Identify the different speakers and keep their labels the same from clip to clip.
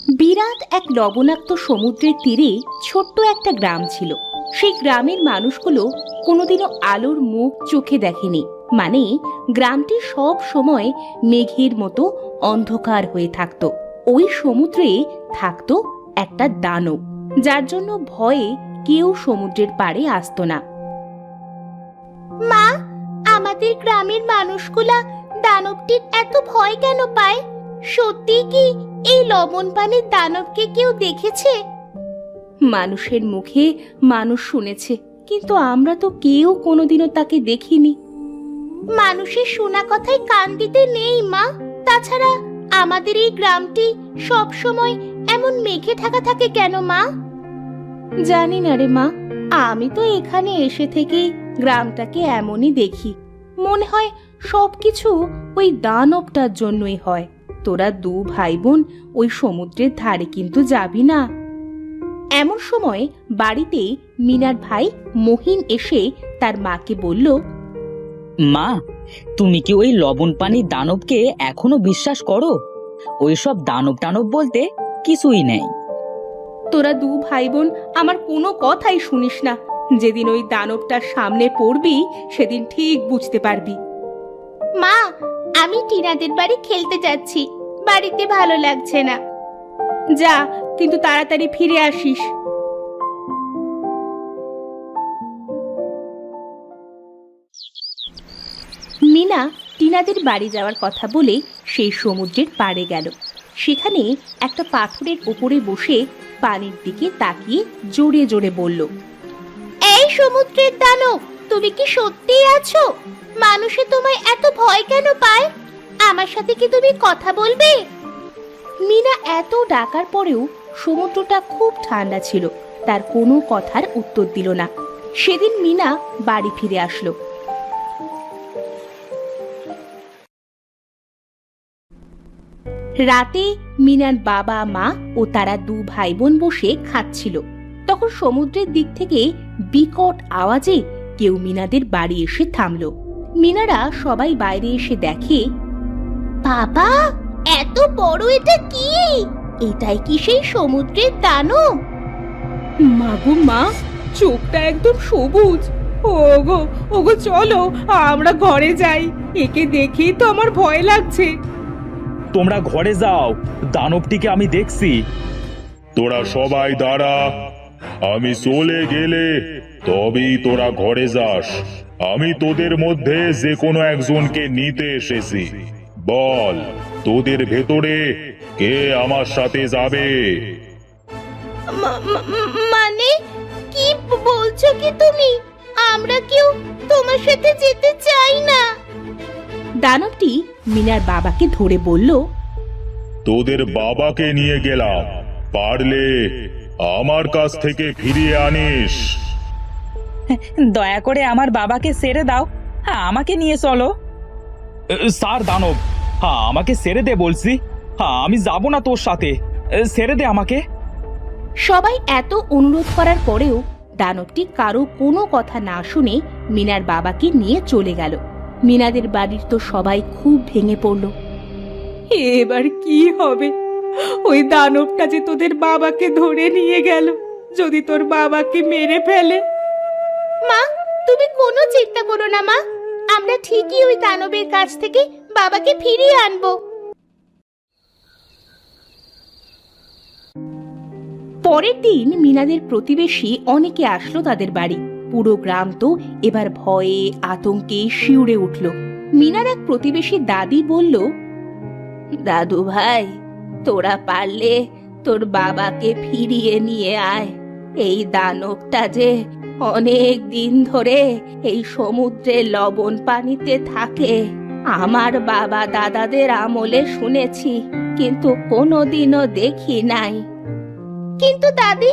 Speaker 1: বিরাট এক লবণাক্ত সমুদ্রের তীরে ছোট্ট একটা গ্রাম ছিল। সেই গ্রামের মানুষগুলো কোনোদিনও আলোর মুখ চোখে দেখেনি। মানে গ্রামটি সব সময় মেঘের মতো অন্ধকার হয়ে থাকতো। ওই সমুদ্রে থাকতো একটা দানব, যার জন্য ভয়ে কেউ সমুদ্রের পাড়ে আসতো না। মা, আমাদের গ্রামের মানুষগুলা দানবটির এত ভয় কেন পায়? সত্যি কি এই লবণ পানির দানবকে কেউ দেখেছে? মানুষের মুখে মানুষ শুনেছে, কিন্তু আমরা তো কেউ কোনোদিনও তাকে দেখিনি। মানুষের শোনা কথায় কান দিতে নেই মা। তাছাড়া আমাদের এই গ্রামটি সব সময় এমন মেঘে ঢাকা থাকে কেন মা? জানি না রে মা, আমি তো এখানে এসে থেকে গ্রামটাকে এমনই দেখি। মনে হয় সবকিছু ওই দানবটার জন্যই হয়। তোরা দু ভাই বোন ওই সমুদ্রের ধারে কিন্তু যাবি না। এমন সময় বাড়িতে মিনার ভাই মহিন এসে তার মাকে বলল,
Speaker 2: মা, তুমি কি ওই লবণ পানির দানবকে এখনো বিশ্বাস করো? ওইসব দানব টানব বলতে কিছুই নেই।
Speaker 1: তোরা দু ভাই বোন আমার কোনো কথাই শুনিস না। যেদিন ওই দানবটার সামনে পড়বি সেদিন ঠিক বুঝতে পারবি। মা, আমি টিনাদের বাড়ি খেলতে যাচ্ছি, বাড়িতে ভালো লাগছে না। যা, কিন্তু তাড়াতাড়ি ফিরে আসিস। মিনা টিনাদের বাড়ি যাওয়ার কথা বলে সেই সমুদ্রের পাড়ে গেল। সেখানে একটা পাথরের উপরে বসে পানির দিকে তাকিয়ে জোরে জোরে বলল, এই সমুদ্রের দানব, তুমি কি সত্যিই আছো? মানুষে তোমায় এত ভয় কেন পায়? আমার সাথে কি তুমি কথা বলবে? মিনা এত ডাকার পরেও সমুদ্রটা খুব ঠান্ডা ছিল, তার কোনো কথার উত্তর দিল না। সেদিন মিনা বাড়ি ফিরে আসলো। রাতে মিনার বাবা মা ও তারা দু ভাই বোন বসে খাচ্ছিল। তখন সমুদ্রের দিক থেকে বিকট আওয়াজে কেউ মিনাদের বাড়ি এসে থামলো। মিনারা সবাই বাইরে এসে দেখে, বাবা, এত বড় এটা কি? এটাই কি সেই সমুদ্রের দানব? মাগো মা, চোখটা একদম সবুজ। ওগো ওগো, চলো আমরা ঘরে যাই। একে দেখেই তো আমার ভয় লাগছে।
Speaker 3: তোমরা ঘরে যাও, দানবটিকে আমি দেখছি। তোরা সবাই দাঁড়া, আমি চলে গেলে তবেই তোরা ঘরে যাস। আমি তোদের মধ্যে যে কোনো একজনকে নিতে এসেছি। বল, তোদের ভেতরে কে আমার সাথে যাবে?
Speaker 1: মানে কি বলছো কি তুমি? আমরা কেউ তোমার সাথে যেতে চাই না। দানবটি মিনার বাবাকে ধরে বলল,
Speaker 3: তোদের বাবাকে নিয়ে গেলাম, পারলে আমার কাছ থেকে ফিরিয়ে আনিস।
Speaker 2: দয়া করে আমার বাবাকে ছেড়ে দাও, আমাকে নিয়ে চলো।
Speaker 3: স্যার দানব, আমাকে ছেড়ে দে বলছি। আমি যাব না তোর সাথে, ছেড়ে দে আমাকে।
Speaker 1: সবাই এত অনুরোধ করার পরেও দানবটি কারো কোনো কথা না শুনে মিনার বাবাকে নিয়ে চলে গেল। মিনাদের বাড়ির তো সবাই খুব ভেঙে পড়ল। এবার কি হবে? ওই দানবটা যে তোদের বাবাকে ধরে নিয়ে গেল, যদি তোর বাবাকে মেরে ফেলে। মা, তুমি কোনো চিন্তা করো না মা, আমরা ঠিকই ওই দানবের কাছ থেকে বাবাকে ফিরিয়ে আনবো। পরের দিন মিনাদের প্রতিবেশী অনেকে আসলো তাদের বাড়ি। পুরো গ্রাম তো এবার ভয়ে আতঙ্কে শিউরে উঠল। মিনার এক প্রতিবেশী দাদি বলল, দাদু ভাই, তোরা পারলে তোর বাবাকে ফিরিয়ে নিয়ে আয়। এই দানবটা যে অনেক দিন ধরে এই সমুদ্রের লবণ পানিতে থাকে। আমার বাবা দাদাদের আমলে শুনেছি, কিন্তু কোনোদিনও দেখি নাই। কিন্তু দাদি,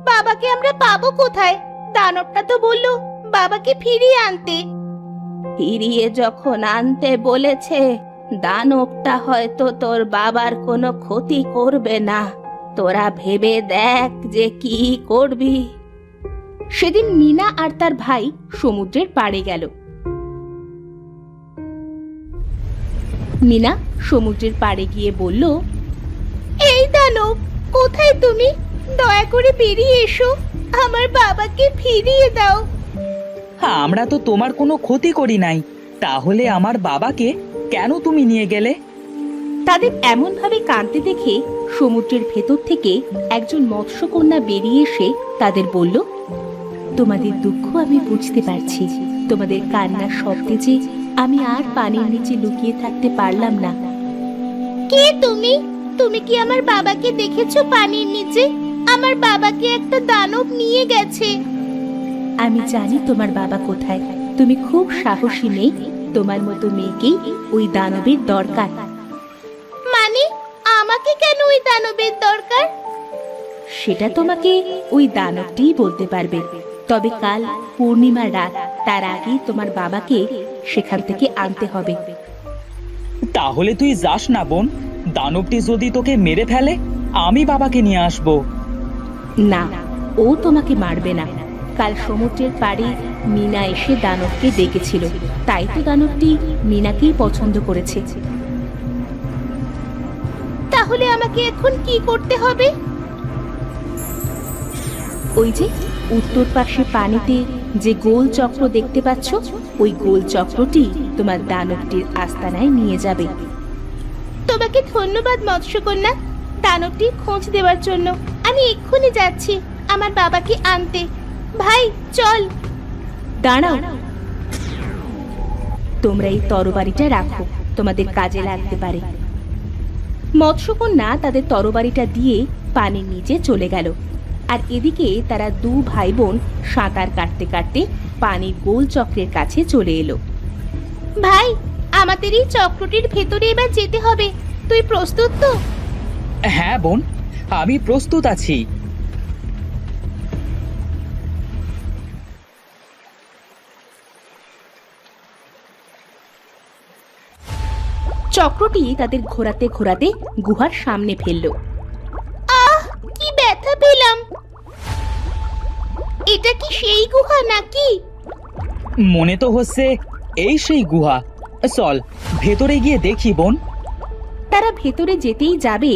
Speaker 1: বাবাকে আমরা পাবো কোথায়? দানবটা তো বললো বাবাকে ফিরিয়ে আনতে। ফিরিয়ে যখন আনতে বলেছে, দানবটা হয়তো তোর বাবার কোনো ক্ষতি করবে না। তোরা ভেবে দেখ যে কি করবি। সেদিন মিনা আর তার ভাই সমুদ্রের পাড়ে গেল। মিনা সমুদ্রের পাড়ে গিয়ে বলল, এই দানব কোথায় তুমি? দয়া করে বেরিয়ে এসো, আমার বাবাকে ফিরিয়ে দাও।
Speaker 2: আমরা তো তোমার কোনো ক্ষতি করি নাই, তাহলে আমার বাবাকে কেন তুমি নিয়ে গেলে?
Speaker 1: তাদের এমন ভাবে কাঁদতে দেখে সমুদ্রের ভেতর থেকে একজন মৎস্যকন্যা বেরিয়ে এসে তাদের বলল, তোমাদের দুঃখ আমি বুঝতে পারছি। তোমাদের কান্নার শব্দে যে আমি আর পানির নিচে লুকিয়ে থাকতে পারলাম না। কে তুমি? তুমি কি আমার বাবাকে দেখেছো পানির নিচে? আমার বাবাকে একটা দানব নিয়ে গেছে। আমি জানি তোমার বাবা কোথায়। তুমি খুব সাহসী মেয়ে, তোমার মতো মেয়েকেই ওই দানবের দরকার। মানে আমাকে কেন ওই দানবের দরকার? সেটা তোমাকে ওই দানবটিই বলতে পারবে। তবে কাল পূর্ণিমার রাত, তার আগে তোমার বাবাকে সেখান থেকে আনতে হবে।
Speaker 2: তাহলে তুই যাস না বোন, দানবটি যদি তোকে মেরে ফেলে আমি বাবাকে নিয়ে আসব।
Speaker 1: না, ও তোমাকে মারবে না। কাল সমুদ্রের পাড়ে মিনা এসে দানবকে ডেকেছিল, তাই তো দানবটি মিনাকেই পছন্দ করেছে। তাহলে আমাকে এখন কি করতে হবে? ওই যে উত্তর পাশে পানিতে যে গোল চক্র দেখতে পাচ্ছ, ওই গোল চক্রটি তোমার দানবটির আস্তানায় নিয়ে যাবে। তোমাকে ধন্যবাদ মৎস্যকন্যা, দানবটির খোঁজ দেওয়ার জন্য। আমি এক্ষুনি যাচ্ছি আমার বাবাকে আনতে। ভাই চল। দাঁড়াও, তোমরা এই তরবারিটা রাখো, তোমাদের কাজে লাগতে পারে। মৎস্যকন্যা তাদের তরবারিটা দিয়ে পানির নিচে চলে গেল। আর এদিকে তারা দু ভাই বোন সাঁতার কাটতে কাটতে পানির গোল চক্রের কাছে চলে এলো। ভাই, আমাদের এই চক্রটির ভেতরে এবার যেতে হবে। তুই প্রস্তুত তো?
Speaker 2: হ্যাঁ বোন, আমি প্রস্তুত আছি।
Speaker 1: চক্রটি তাদের ঘোরাতে ঘোরাতে গুহার সামনে ফেললো। আহ, কি ব্যথা পেলাম! এটা কি সেই গুহা নাকি?
Speaker 2: মনে তো হচ্ছে এই সেই গুহা। চল ভেতরে গিয়ে দেখি বোন।
Speaker 1: তারা ভেতরে যেতেই যাবে,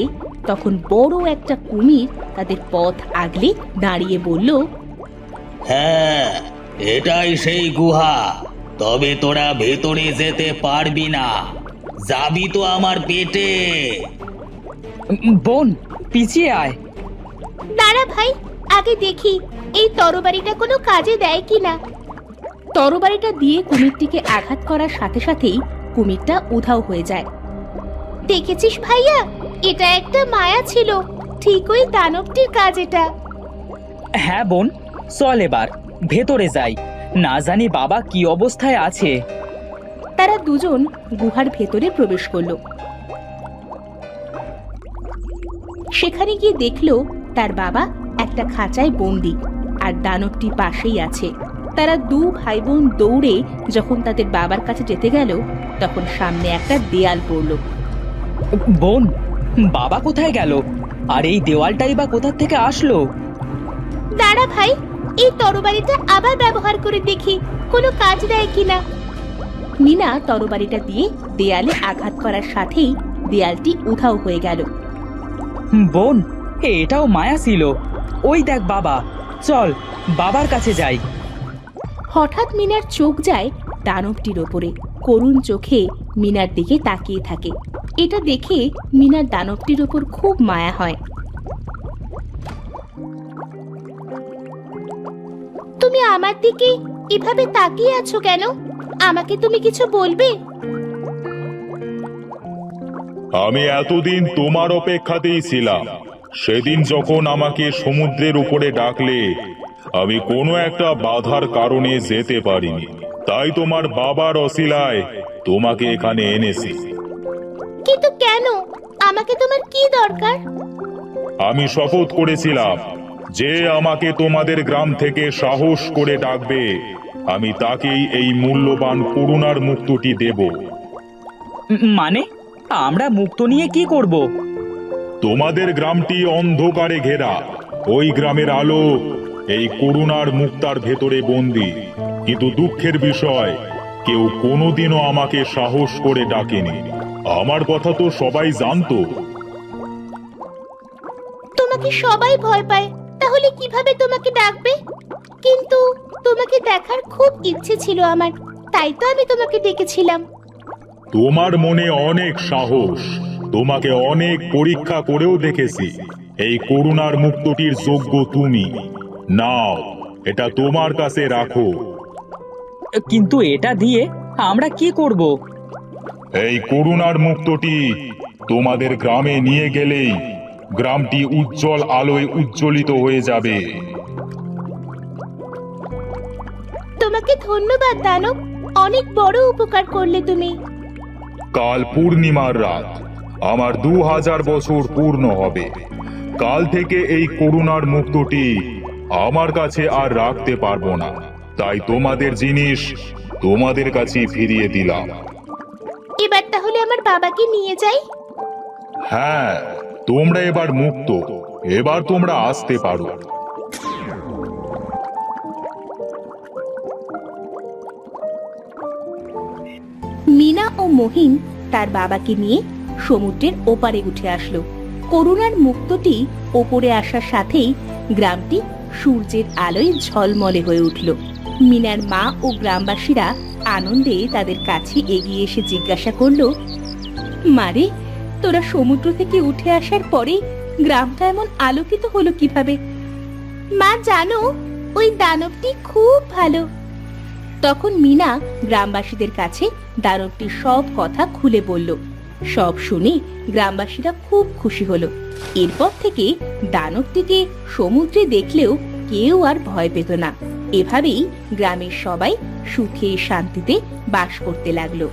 Speaker 1: তখন বড় একটা কুমির তাদের পথ আগলে দাঁড়িয়ে বলল,
Speaker 4: হ্যাঁ, এটাই সেই গুহা। তবে তোরা ভেতরে যেতে পারবি না, যাবি তো আমার পেটে।
Speaker 2: বোন পিছিয়ে আয়।
Speaker 1: দাঁড়া ভাই, আগে দেখি এই তরবারিটা কোনো কাজে দেয় কিনা। তরবারিটা দিয়ে কুমিরটিকে আঘাত করার সাথে সাথেই কুমিরটা উধাও হয়ে যায়। দেখেছিস ভাইয়া, এটা একটা মায়া ছিল, ঠিক ওই দানবটির কাজ এটা।
Speaker 2: হ্যাঁ বোন, চল এবার ভেতরে যাই, না জানি বাবা কি অবস্থায় আছে।
Speaker 1: তারা দুজন গুহার ভেতরে প্রবেশ করলো। সেখানে গিয়ে দেখলো তার বাবা একটা খাঁচায় বন্দি, আর দানবটি পাশেই আছে। তারা দু ভাই বোন দৌড়ে যখন তাদের বাবার কাছে যেতে গেল, তখন সামনে একটা দেয়াল পড়লো।
Speaker 2: বোন, বাবা কোথায় গেল? আর এই দেওয়ালটাই বা কোথা থেকে আসলো?
Speaker 1: দাঁড়া ভাই, এই তরবারিটা আবার ব্যবহার করে দেখি কোনো কাজ দেয় কিনা। মিনা তরবারিটা দিয়ে দেয়ালে আঘাত করার সাথেই দেয়ালটি উধাও হয়ে গেল।
Speaker 2: বোন, এটাও মায়া ছিল। ওই দেখ বাবা, চল বাবার কাছে যাই।
Speaker 1: হঠাৎ মিনার চোখ যায় দানবটির ওপরে। করুণ চোখে মিনার দিকে তাকিয়ে থাকে। এটা দেখে মিনার দানবটির ওপর খুব মায়া হয়। তুমি আমার দিকে এভাবে তাকিয়ে আছো কেন? আমাকে তুমি কিছু বলবে?
Speaker 3: আমি এতদিন তোমার অপেক্ষাতেই ছিলাম। সেদিন যখন আমাকে সমুদ্রের উপরে ডাকলে, আমি কোনো একটা বাধার কারণে যেতে পারিনি, তাই তোমার বাবার অছিলায় তোমাকে এখানে এনেছি।
Speaker 1: কিন্তু কেন? আমাকে তোমার কি দরকার?
Speaker 3: আমি শপথ করেছিলাম যে আমাকে তোমাদের গ্রাম থেকে সাহস করে ডাকবে, আমি তাকেই এই মূল্যবান করুণার মুক্তটি দেব।
Speaker 2: মানে আমরা মুক্ত নিয়ে কি করব?
Speaker 3: তোমাদের গ্রামটি অন্ধকারে ঘেরা। ওই গ্রামের আলো এই করুণার মুক্তার ভেতরে বন্দী। কিন্তু দুঃখের বিষয়, কেউ কোনোদিনও আমাকে সাহস করে ডাকেনি। আমার কথা তো সবাই জানতো।
Speaker 1: তোমাকে সবাই ভয় পায়, তাহলে কিভাবে তোমাকে ডাকবে? কিন্তু তোমাকে দেখার খুব ইচ্ছে ছিল আমার, তাই তো আমি তোমাকে ডেকেছিলাম।
Speaker 3: তোমার মনে অনেক সাহস, তোমাকে অনেক পরীক্ষা করেও দেখেছি। এই করুণার মুক্তটির যোগ্য তুমি। নাও, এটা তোমার কাছে রাখো।
Speaker 2: কিন্তু এটা দিয়ে আমরা কি করব?
Speaker 3: এই করুণার মুক্তটি তোমাদের গ্রামে নিয়ে গেলেই গ্রামটি উজ্জ্বল আলোয় উজ্জ্বলিত হয়ে যাবে।
Speaker 1: তোমাকে ধন্যবাদ দানব, অনেক বড় উপকার করলে তুমি।
Speaker 3: কাল পূর্ণিমার রাত, আমার 2000 বছর পূর্ণ হবে। কাল থেকে এই করুণার মুক্তটি আমার কাছে আর রাখতে পারবো না, তাই তোমাদের জিনিস তোমাদের কাছে ফিরিয়ে দিলাম।
Speaker 1: এবার তাহলে আমার বাবাকে নিয়ে যাই।
Speaker 3: হ্যাঁ, তোমরা এবার মুক্ত, এবার তোমরা আসতে পারো।
Speaker 1: মিনা ও মহিন তার বাবাকে নিয়ে সমুদ্রের ওপারে উঠে আসলো। করুণার মুক্তটি ওপরে আসার সাথেই গ্রামটি সূর্যের আলোয় ঝলমলে হয়ে উঠল। মিনার মা ও গ্রামবাসীরা আনন্দে তাদের কাছে এগিয়ে এসে জিজ্ঞাসা করলো, মারে, তোরা সমুদ্র থেকে উঠে আসার পরে গ্রামটা এমন আলোকিত হলো কিভাবে? মা জানো, ওই দানবটি খুব ভালো। তখন মিনা গ্রামবাসীদের কাছে দানবটির সব কথা খুলে বলল। সব শুনে গ্রামবাসীরা খুব খুশি হলো। এরপর থেকে দানবটিকে সমুদ্রে দেখলেও কেউ আর ভয় পেত না। এভাবেই গ্রামের সবাই সুখে শান্তিতে বাস করতে লাগলো।